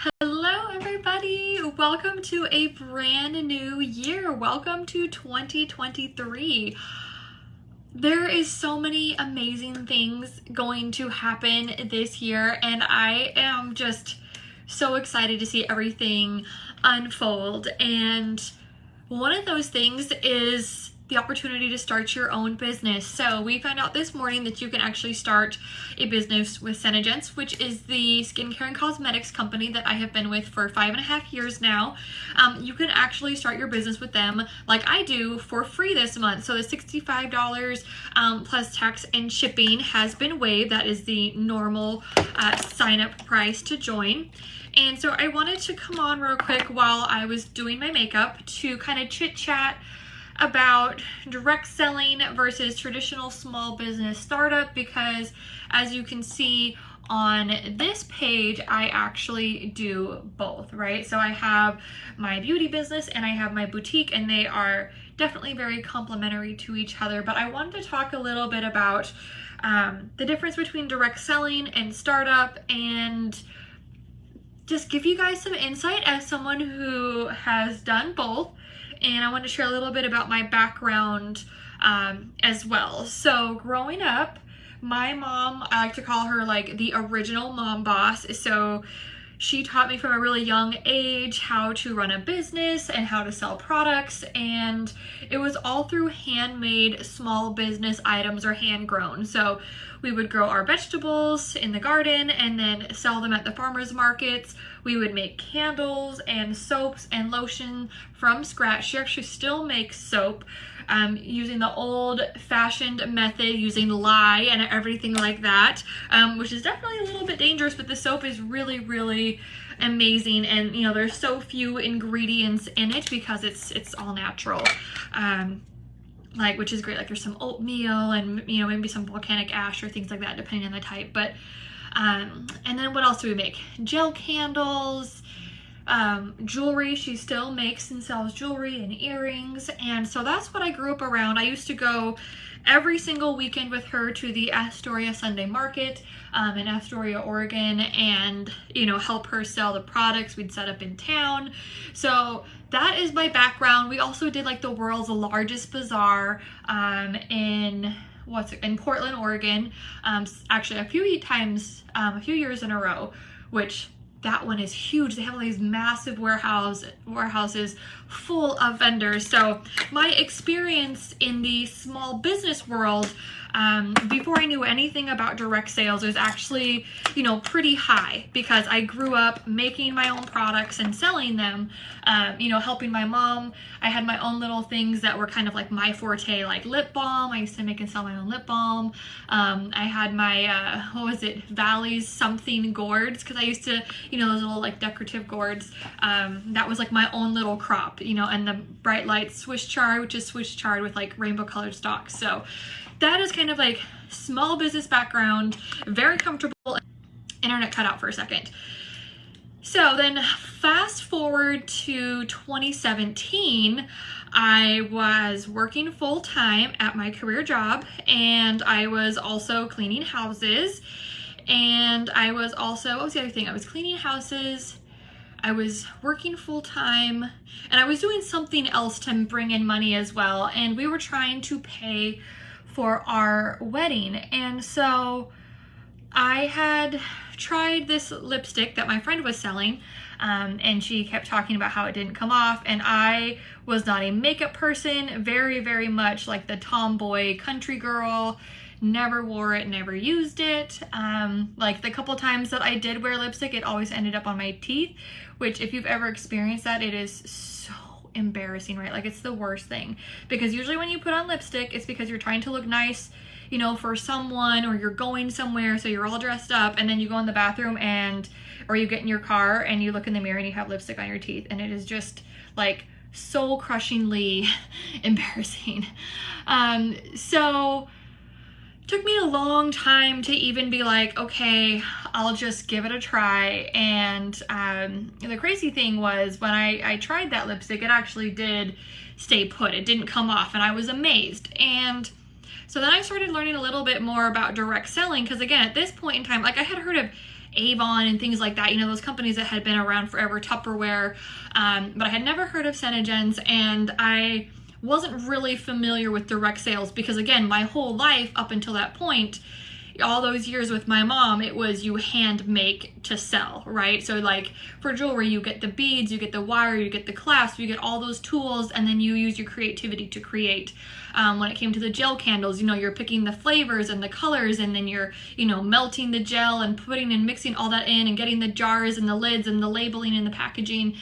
Hello everybody! Welcome to a brand new year. Welcome to 2023. There is so many amazing things going to happen this year, and I am just so excited to see everything unfold. And one of those things is the opportunity to start your own business. So we found out this morning that you can actually start a business with Senegence, which is the skincare and cosmetics company that I have been with for 5.5 years now. You can actually start your business with them like I do for free this month. So the $65 plus tax and shipping has been waived. That is the normal sign up price to join. And so I wanted to come on real quick while I was doing my makeup to kind of chit chat about direct selling versus traditional small business startup, because as you can see on this page, I actually do both, right? So I have my beauty business and I have my boutique, and they are definitely very complementary to each other. But I wanted to talk a little bit about the difference between direct selling and startup, and just give you guys some insight as someone who has done both. And I want to share a little bit about my background as well. So growing up, my mom, I like to call her like the original mom boss. So she taught me from a really young age how to run a business and how to sell products. And it was all through handmade small business items or hand grown. So we would grow our vegetables in the garden and then sell them at the farmers markets. We would make candles and soaps and lotion from scratch. She actually still makes soap using the old-fashioned method, using lye and everything like that, which is definitely a little bit dangerous, but the soap is really, really amazing. And you know, there's so few ingredients in it because it's all natural. Which is great. Like there's some oatmeal and, you know, maybe some volcanic ash or things like that, depending on the type. But and then what else do we make? Gel candles, jewelry. She still makes and sells jewelry and earrings. And so that's what I grew up around. I used to go every single weekend with her to the Astoria Sunday Market in Astoria, Oregon, and, you know, help her sell the products we'd set up in town. So that is my background. We also did like the world's largest bazaar in Portland, Oregon, actually a few years in a row, which that one is huge. They have all these massive warehouses full of vendors. So my experience in the small business world, before I knew anything about direct sales, was actually, you know, pretty high, because I grew up making my own products and selling them, you know, helping my mom. I had my own little things that were kind of like my forte, like lip balm. I used to make and sell my own lip balm. I had my, Valley's something gourds, because I used to, you know, those little like decorative gourds. That was like my own little crop, you know, and the Bright Light Swiss chard, which is Swiss chard with like rainbow colored stalks. So that is kind of like small business background, very comfortable. Internet cut out for a second. So then fast forward to 2017, I was working full time at my career job, and I was also cleaning houses. And I was also, what was the other thing? I was cleaning houses, I was working full time, and I was doing something else to bring in money as well. And we were trying to pay for our wedding. And so I had tried this lipstick that my friend was selling, and she kept talking about how it didn't come off. And I was not a makeup person, very, very much like the tomboy country girl. Never wore it, never used it. Like the couple times that I did wear lipstick, it always ended up on my teeth, which if you've ever experienced that, it is so embarrassing, right? Like it's the worst thing, because usually when you put on lipstick, it's because you're trying to look nice, you know, for someone, or you're going somewhere, so you're all dressed up, and then you go in the bathroom or you get in your car and you look in the mirror and you have lipstick on your teeth, and it is just like soul crushingly embarrassing. So took me a long time to even be like, okay, I'll just give it a try. And the crazy thing was, when I tried that lipstick, it actually did stay put. It didn't come off, and I was amazed. And so then I started learning a little bit more about direct selling, because again, at this point in time, like I had heard of Avon and things like that, you know, those companies that had been around forever, Tupperware, but I had never heard of Senegens, and I wasn't really familiar with direct sales because, again, my whole life up until that point, all those years with my mom, it was you hand make to sell, right? So like for jewelry, you get the beads, you get the wire, you get the clasp, you get all those tools, and then you use your creativity to create. When it came to the gel candles, you know, you're picking the flavors and the colors, and then you're, you know, melting the gel and putting and mixing all that in and getting the jars and the lids and the labeling and the packaging.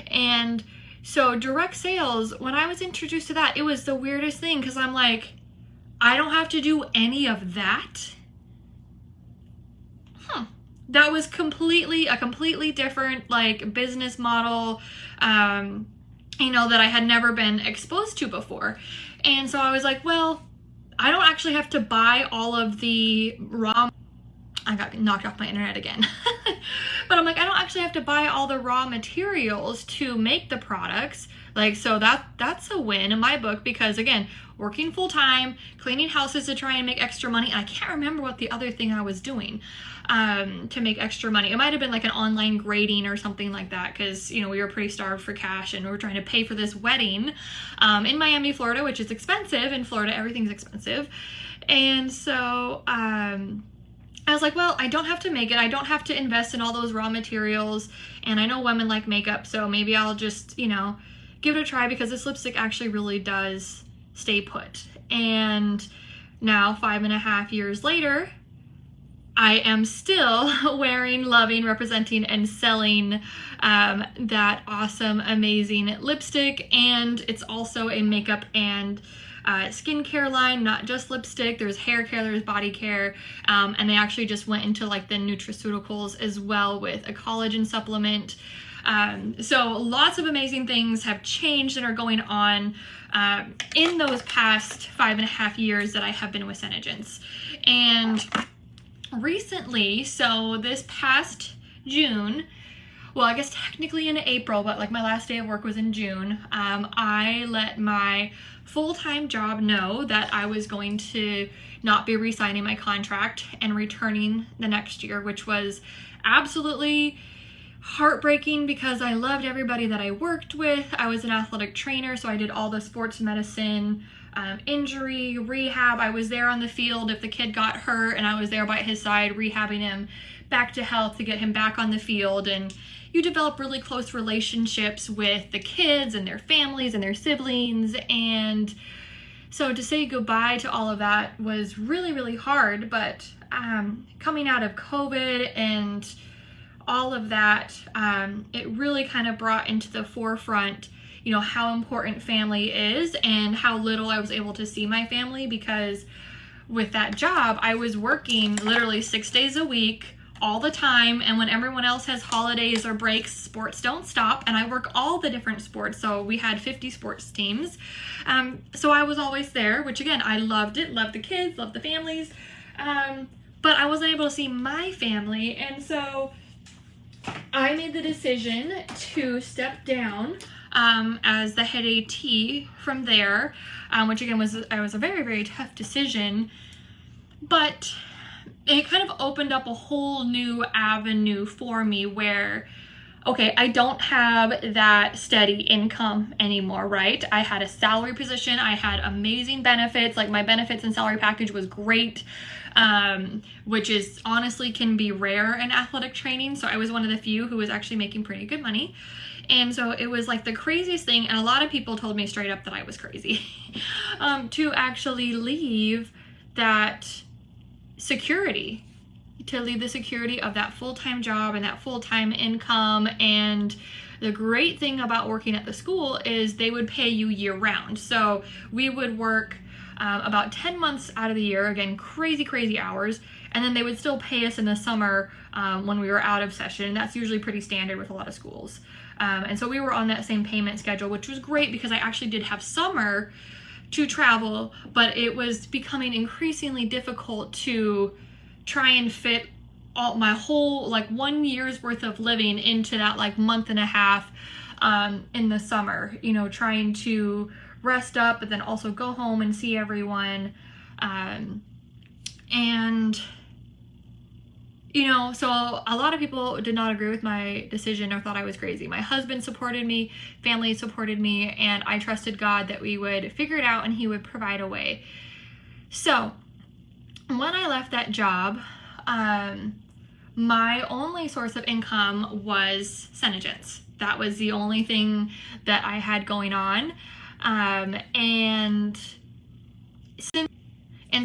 And so direct sales, when I was introduced to that, it was the weirdest thing because I'm like, I don't have to do any of that. That was a completely different like business model, you know, that I had never been exposed to before. And so I was like, well, I don't actually have to buy all of the raw. I got knocked off my internet again. But I'm like, I don't actually have to buy all the raw materials to make the products. Like, so that's a win in my book because, again, working full time, cleaning houses to try and make extra money. And I can't remember what the other thing I was doing to make extra money. It might have been like an online grading or something like that because, you know, we were pretty starved for cash and we were trying to pay for this wedding in Miami, Florida, which is expensive. In Florida, everything's expensive. And so I was like, well, I don't have to make it. I don't have to invest in all those raw materials. And I know women like makeup, so maybe I'll just, you know, give it a try because this lipstick actually really does stay put. And now 5.5 years later, I am still wearing, loving, representing, and selling that awesome, amazing lipstick. And it's also a makeup and skincare line, not just lipstick. There's hair care, there's body care, and they actually just went into like the nutraceuticals as well with a collagen supplement. So lots of amazing things have changed and are going on in those past 5.5 years that I have been with Senegens. And recently, so this past June, well, I guess technically in April, but like my last day of work was in June, I let my full-time job know that I was going to not be re-signing my contract and returning the next year, which was absolutely heartbreaking because I loved everybody that I worked with. I was an athletic trainer, so I did all the sports medicine, injury, rehab. I was there on the field if the kid got hurt, and I was there by his side rehabbing him back to health to get him back on the field. And you develop really close relationships with the kids and their families and their siblings. And so to say goodbye to all of that was really, really hard. But coming out of COVID and all of that, it really kind of brought into the forefront, you know, how important family is and how little I was able to see my family, because with that job, I was working literally 6 days a week all the time. And when everyone else has holidays or breaks, sports don't stop. And I work all the different sports. So we had 50 sports teams. So I was always there, which again, I loved it, loved the kids, loved the families. But I wasn't able to see my family. And so I made the decision to step down as the head AT from there, which again was a very, very tough decision, but it kind of opened up a whole new avenue for me where, okay, I don't have that steady income anymore, right? I had a salary position, I had amazing benefits, like my benefits and salary package was great, which is honestly can be rare in athletic training. So I was one of the few who was actually making pretty good money. And so it was like the craziest thing, and a lot of people told me straight up that I was crazy to actually leave that security, to leave the security of that full-time job and that full-time income. And the great thing about working at the school is they would pay you year-round. So we would work about 10 months out of the year, again, crazy hours, and then they would still pay us in the summer when we were out of session. That's usually pretty standard with a lot of schools. And so we were on that same payment schedule, which was great because I actually did have summer to travel, but it was becoming increasingly difficult to try and fit all my whole like 1 year's worth of living into that like month and a half in the summer, you know, trying to rest up, but then also go home and see everyone. And you know, so a lot of people did not agree with my decision or thought I was crazy. My husband supported me, family supported me, and I trusted God that we would figure it out and he would provide a way. So when I left that job, my only source of income was Senegence. That was the only thing that I had going on. And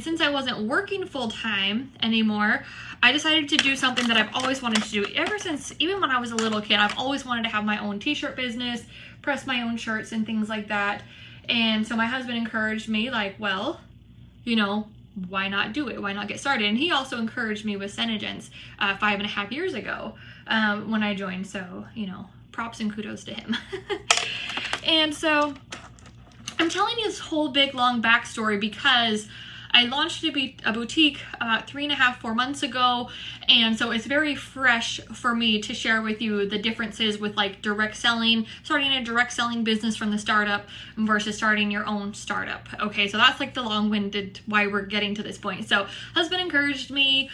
since I wasn't working full-time anymore, I decided to do something that I've always wanted to do. Ever since, even when I was a little kid, I've always wanted to have my own t-shirt business, press my own shirts and things like that. And so my husband encouraged me, like, well, you know, why not do it? Why not get started? And he also encouraged me with Senegence 5.5 years ago when I joined. So, you know, props and kudos to him. And so I'm telling you this whole big long backstory because I launched a boutique about 3.5-4 months ago, and so it's very fresh for me to share with you the differences with like direct selling, starting a direct selling business from the startup versus starting your own startup. Okay, so that's like the long-winded why we're getting to this point. So husband encouraged me,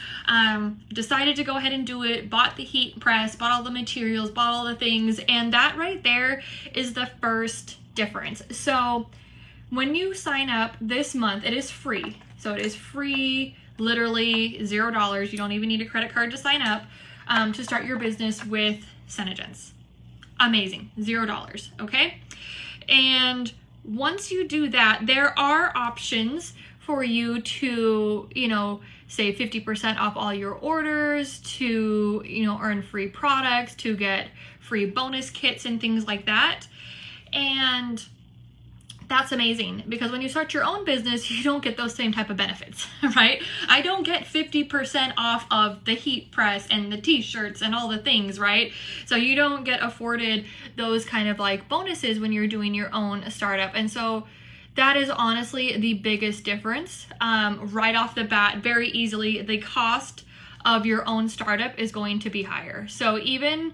decided to go ahead and do it, bought the heat press, bought all the materials, bought all the things, and that right there is the first difference. So when you sign up this month, it is free. So it is free, literally $0. You don't even need a credit card to sign up to start your business with Senegence. Amazing, $0, okay? And once you do that, there are options for you to, you know, save 50% off all your orders, to, you know, earn free products, to get free bonus kits and things like that. And that's amazing because when you start your own business, you don't get those same type of benefits, right? I don't get 50% off of the heat press and the t-shirts and all the things, right? So you don't get afforded those kind of like bonuses when you're doing your own startup. And so that is honestly the biggest difference right off the bat. Very easily, the cost of your own startup is going to be higher. So even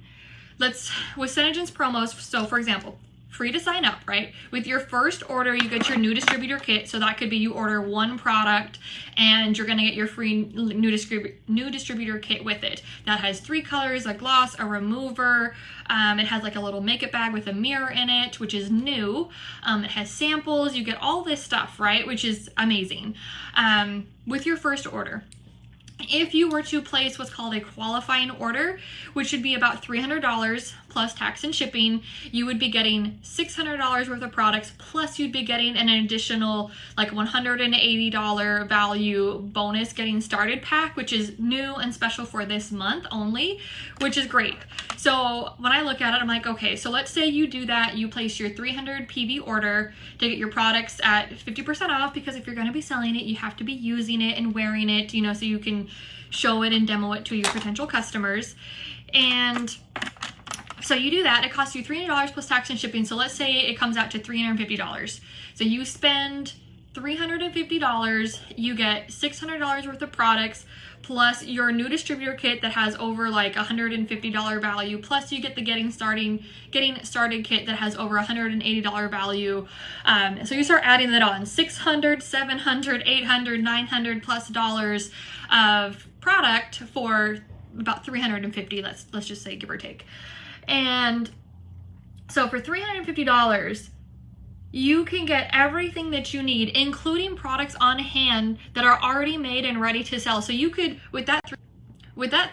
with Senegence promos, so for example, free to sign up, right? With your first order, you get your new distributor kit. So that could be you order one product and you're gonna get your free new distributor kit with it. That has 3 colors, a gloss, a remover. It has like a little makeup bag with a mirror in it, which is new. It has samples. You get all this stuff, right? Which is amazing with your first order. If you were to place what's called a qualifying order, which would be about $300 plus tax and shipping, you would be getting $600 worth of products, plus you'd be getting an additional like $180 value bonus getting started pack, which is new and special for this month only, which is great. So when I look at it, I'm like, okay, so let's say you do that, you place your 300 PV order to get your products at 50% off, because if you're going to be selling it, you have to be using it and wearing it, you know, so you can show it and demo it to your potential customers. And so you do that, it costs you $300 plus tax and shipping. So let's say it comes out to $350. So you spend $350, you get $600 worth of products, plus your new distributor kit that has over like $150 value, plus you get the getting started kit that has over $180 value. So you start adding that on, $600, $700, $800, $900 plus dollars of product for about $350, let's just say, give or take. And so for $350, you can get everything that you need, including products on hand that are already made and ready to sell. So you could, with that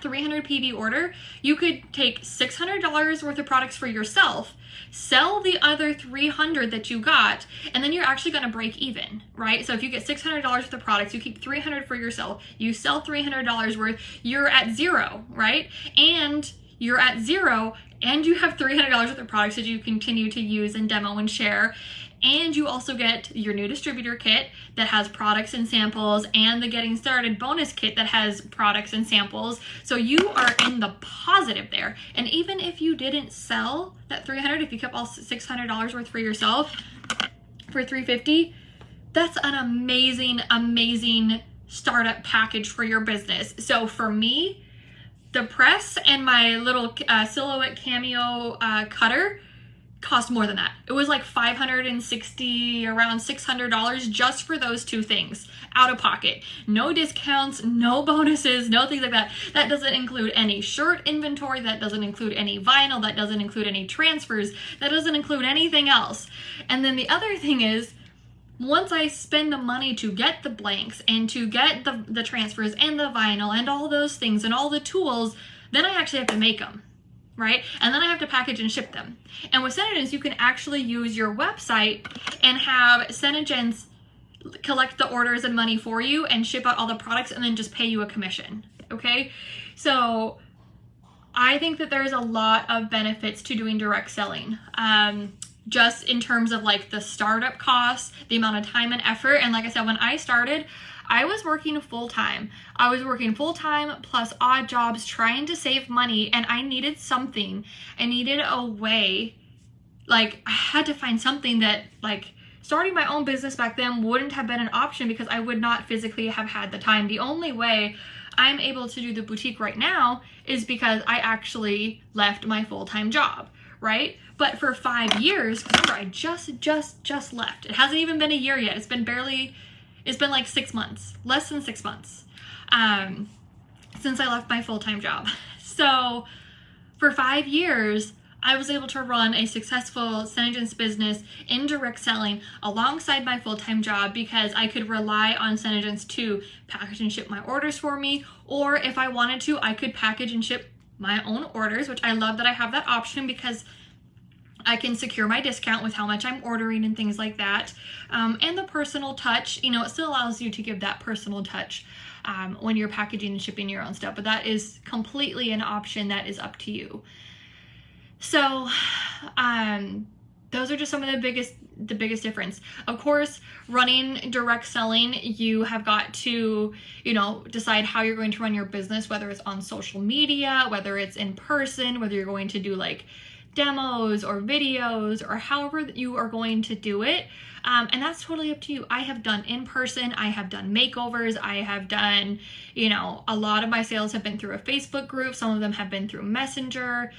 300 PV order, you could take $600 worth of products for yourself, sell the other 300 that you got, and then you're actually going to break even, right? So if you get $600 worth of products, you keep $300 for yourself, you sell $300 worth, you're at zero, right? And you're at zero, and you have $300 worth of products that you continue to use and demo and share. And you also get your new distributor kit that has products and samples, and the getting started bonus kit that has products and samples. So you are in the positive there. And even if you didn't sell that $300, if you kept all $600 worth for yourself for $350, that's an amazing, amazing startup package for your business. So for me, the press and my little silhouette cameo cutter cost more than that. It was like $560, around $600 just for those two things out of pocket. No discounts, no bonuses, no things like that. That doesn't include any shirt inventory. That doesn't include any vinyl. That doesn't include any transfers. That doesn't include anything else. And then the other thing is, once I spend the money to get the blanks and to get the transfers and the vinyl and all those things and all the tools, then I actually have to make them. Right? And then I have to package and ship them. And with SeneGence, you can actually use your website and have SeneGence collect the orders and money for you and ship out all the products and then just pay you a commission. Okay? So I think that there's a lot of benefits to doing direct selling. Just in terms of like the startup costs, the amount of time and effort. And like I said, when I started, I was working full-time. I was working full-time plus odd jobs trying to save money, and I needed something. I needed a way, like I had to find something that, like, starting my own business back then wouldn't have been an option because I would not physically have had the time. The only way I'm able to do the boutique right now is because I actually left my full-time job, right? But for 5 years, remember, I just left. It hasn't even been a year yet. It's been like 6 months, less than 6 months, since I left my full-time job. So for 5 years, I was able to run a successful SeneGence business in direct selling alongside my full-time job because I could rely on SeneGence to package and ship my orders for me, or if I wanted to, I could package and ship my own orders, which I love that I have that option because I can secure my discount with how much I'm ordering and things like that. And the personal touch, you know, it still allows you to give that personal touch when you're packaging and shipping your own stuff, but that is completely an option that is up to you. So those are just some of the biggest difference. Of course, running direct selling, you have got to, you know, decide how you're going to run your business, whether it's on social media, whether it's in person, whether you're going to do like demos or videos or however you are going to do it. And that's totally up to you. I have done in person, I have done makeovers, I have done, you know, a lot of my sales have been through a Facebook group. Some of them have been through Messenger.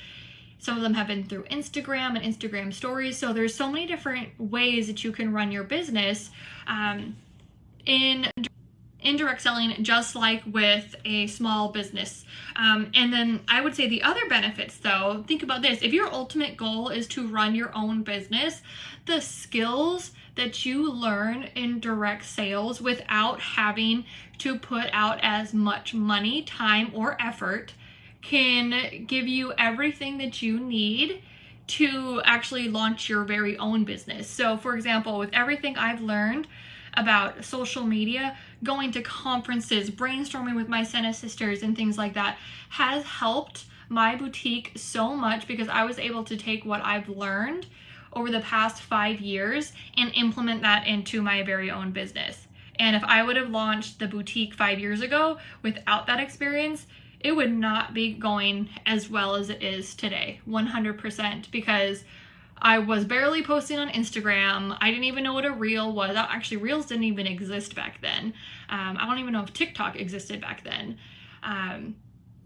Some of them have been through Instagram and Instagram stories. So there's so many different ways that you can run your business in direct selling, just like with a small business. And then I would say the other benefits though, think about this. If your ultimate goal is to run your own business, the skills that you learn in direct sales without having to put out as much money, time, or effort can give you everything that you need to actually launch your very own business. So for example, with everything I've learned about social media, going to conferences, brainstorming with my Sena sisters and things like that has helped my boutique so much because I was able to take what I've learned over the past 5 years and implement that into my very own business. And if I would have launched the boutique 5 years ago without that experience, it would not be going as well as it is today, 100%, because I was barely posting on Instagram. I didn't even know what a reel was. Actually, reels didn't even exist back then. I don't even know if TikTok existed back then.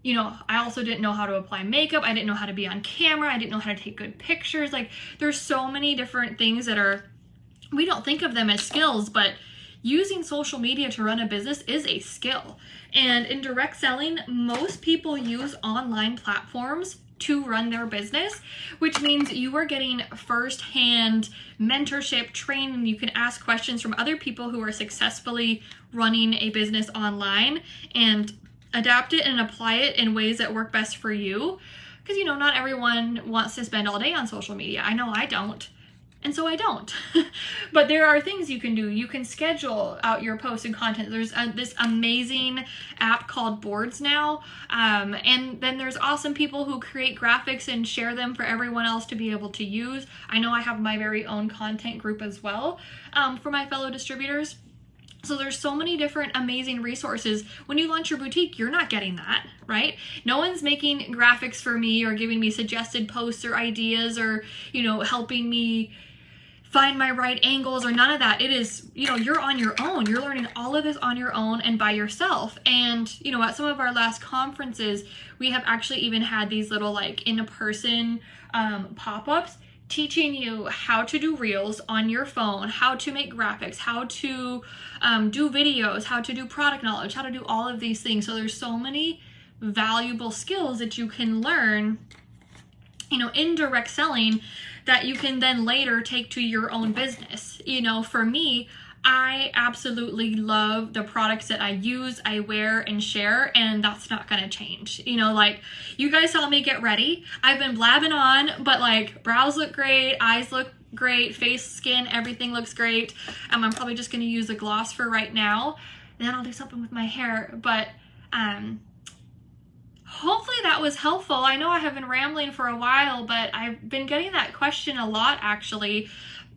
You know, I also didn't know how to apply makeup. I didn't know how to be on camera. I didn't know how to take good pictures. Like, there's so many different things that are, we don't think of them as skills, but using social media to run a business is a skill. And in direct selling, most people use online platforms to run their business, which means you are getting firsthand mentorship, training. You can ask questions from other people who are successfully running a business online and adapt it and apply it in ways that work best for you. Because, you know, not everyone wants to spend all day on social media. I know I don't. And so I don't. But there are things you can do. You can schedule out your posts and content. There's this amazing app called Boards now. And then there's awesome people who create graphics and share them for everyone else to be able to use. I know I have my very own content group as well for my fellow distributors. So there's so many different amazing resources. When you launch your boutique, you're not getting that, right? No one's making graphics for me or giving me suggested posts or ideas or, you know, helping me find my right angles or none of that. It is, you know, you're on your own. You're learning all of this on your own and by yourself. And, you know, at some of our last conferences, we have actually even had these little like in-person pop-ups teaching you how to do reels on your phone, how to make graphics, how to do videos, how to do product knowledge, how to do all of these things. So there's so many valuable skills that you can learn, you know, in direct selling that you can then later take to your own business. You know, for me, I absolutely love the products that I use, I wear and share, and that's not gonna change. You know, like, you guys saw me get ready. I've been blabbing on, but like, brows look great, eyes look great, face, skin, everything looks great. I'm probably just gonna use a gloss for right now, and then I'll do something with my hair. But hopefully that was helpful. I know I have been rambling for a while, but I've been getting that question a lot actually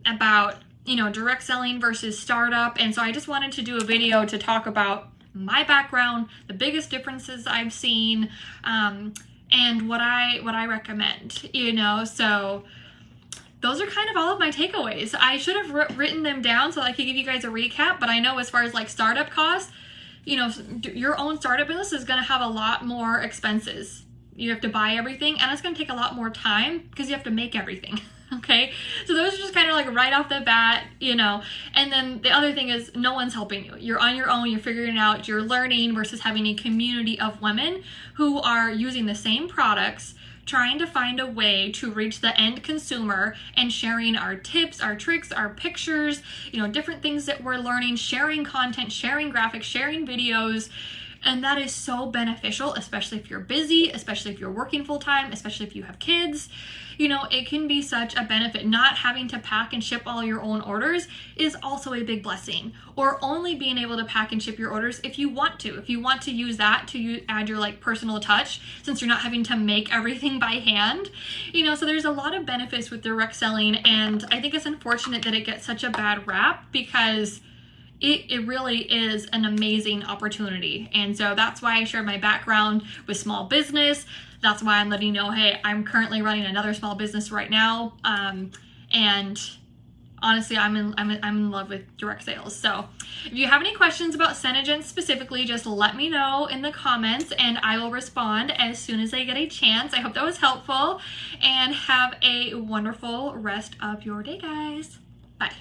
about, you know, direct selling versus startup. And so I just wanted to do a video to talk about my background, the biggest differences I've seen, and what I recommend, you know. So those are kind of all of my takeaways. I should have written them down so I could give you guys a recap, but I know as far as like startup costs, you know, your own startup business is going to have a lot more expenses. You have to buy everything, and it's going to take a lot more time because you have to make everything. Okay, so those are just kind of like right off the bat, you know. And then the other thing is, no one's helping you. You're on your own, you're figuring it out, you're learning, versus having a community of women who are using the same products, trying to find a way to reach the end consumer and sharing our tips, our tricks, our pictures, you know, different things that we're learning, sharing content, sharing graphics, sharing videos. And that is so beneficial, especially if you're busy, especially if you're working full time, especially if you have kids. You know, it can be such a benefit. Not having to pack and ship all your own orders is also a big blessing. Or only being able to pack and ship your orders if you want to. If you want to use that to add your like personal touch, since you're not having to make everything by hand. You know, so there's a lot of benefits with direct selling, and I think it's unfortunate that it gets such a bad rap because it really is an amazing opportunity. And so that's why I shared my background with small business. That's why I'm letting you know, hey, I'm currently running another small business right now. And honestly, I'm in love with direct sales. So if you have any questions about Senegen specifically, just let me know in the comments and I will respond as soon as I get a chance. I hope that was helpful, and have a wonderful rest of your day, guys. Bye.